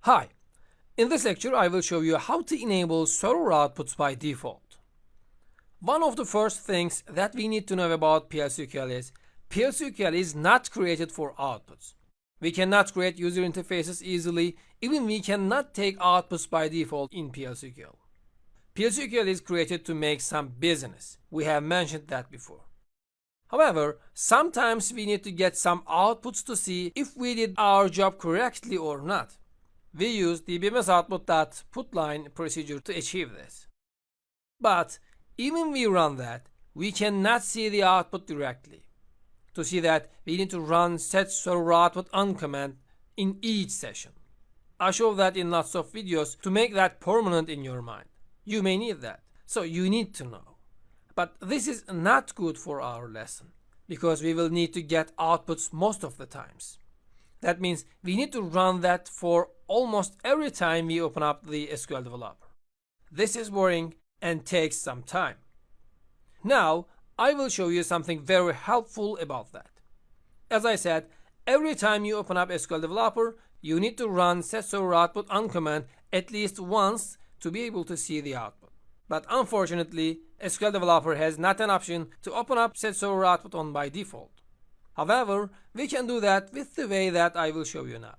Hi, in this lecture I will show you how to enable server outputs by default. One of the first things that we need to know about PL/SQL is PL/SQL is not created for outputs. We cannot create user interfaces easily, even we cannot take outputs by default in PL/SQL. PL/SQL is created to make some business. We have mentioned that before. However, sometimes we need to get some outputs to see if we did our job correctly or not. We use dbms output.putLine procedure to achieve this. But even we run that, we cannot see the output directly. To see that, we need to run set server output on command in each session. I show that in lots of videos to make that permanent in your mind. You may need that, so you need to know. But this is not good for our lesson, because we will need to get outputs most of the times. That means we need to run that for almost every time we open up the SQL Developer. This is boring and takes some time. Now, I will show you something very helpful about that. As I said, every time you open up SQL Developer, you need to run set server output on command at least once to be able to see the output. But unfortunately, SQL Developer has not an option to open up set server output on by default. However, we can do that with the way that I will show you now.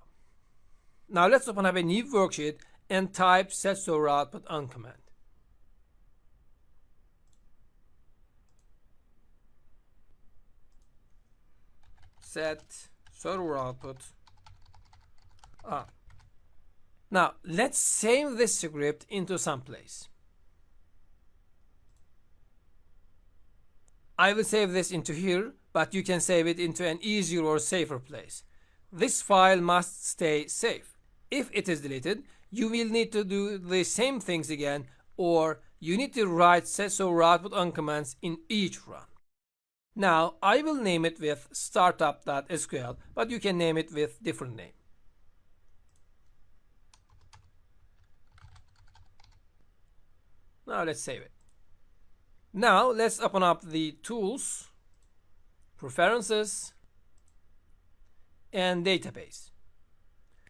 Now let's open up a new worksheet and type set server output on command. Set server output on. Now let's save this script into some place. I will save this into here, but you can save it into an easier or safer place. This file must stay safe. If it is deleted, you will need to do the same things again, or you need to write set server output on commands in each run. Now I will name it with startup.sql, but you can name it with different name. Now let's save it. Now let's open up the tools, preferences, and database.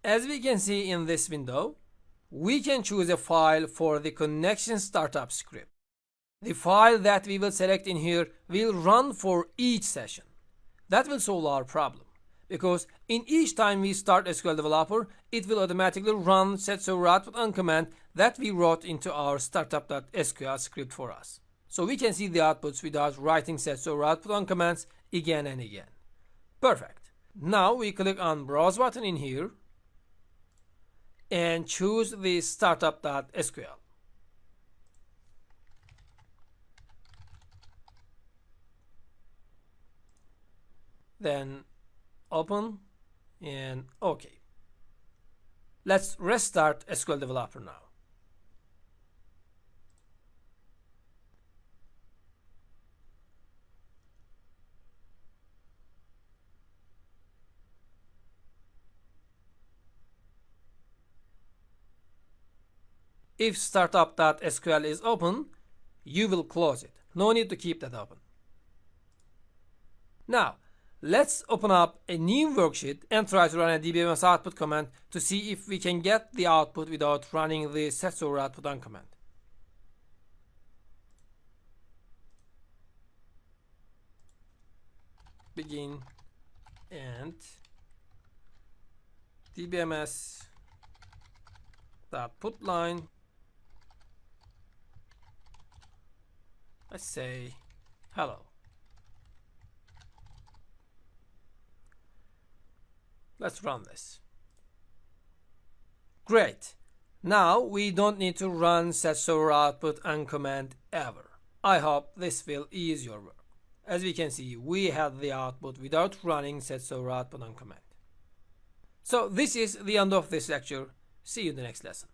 As we can see in this window, we can choose a file for the connection startup script. The file that we will select in here will run for each session. That will solve our problem, because in each time we start SQL Developer, it will automatically run set server output on command that we wrote into our startup.sql script for us. So we can see the outputs without writing set server output on commands again and again. Perfect. Now we click on browse button in here and choose the startup.sql. Then open and OK. Let's restart SQL Developer now. If startup.sql is open, you will close it. No need to keep that open. Now, let's open up a new worksheet and try to run a dbms output command to see if we can get the output without running the set server output on command. Begin and dbms.putLine. Let's say hello. Let's run this. Great. Now we don't need to run set server output on command ever. I hope this will ease your work. As we can see, we have the output without running set server output on command. So this is the end of this lecture. See you in the next lesson.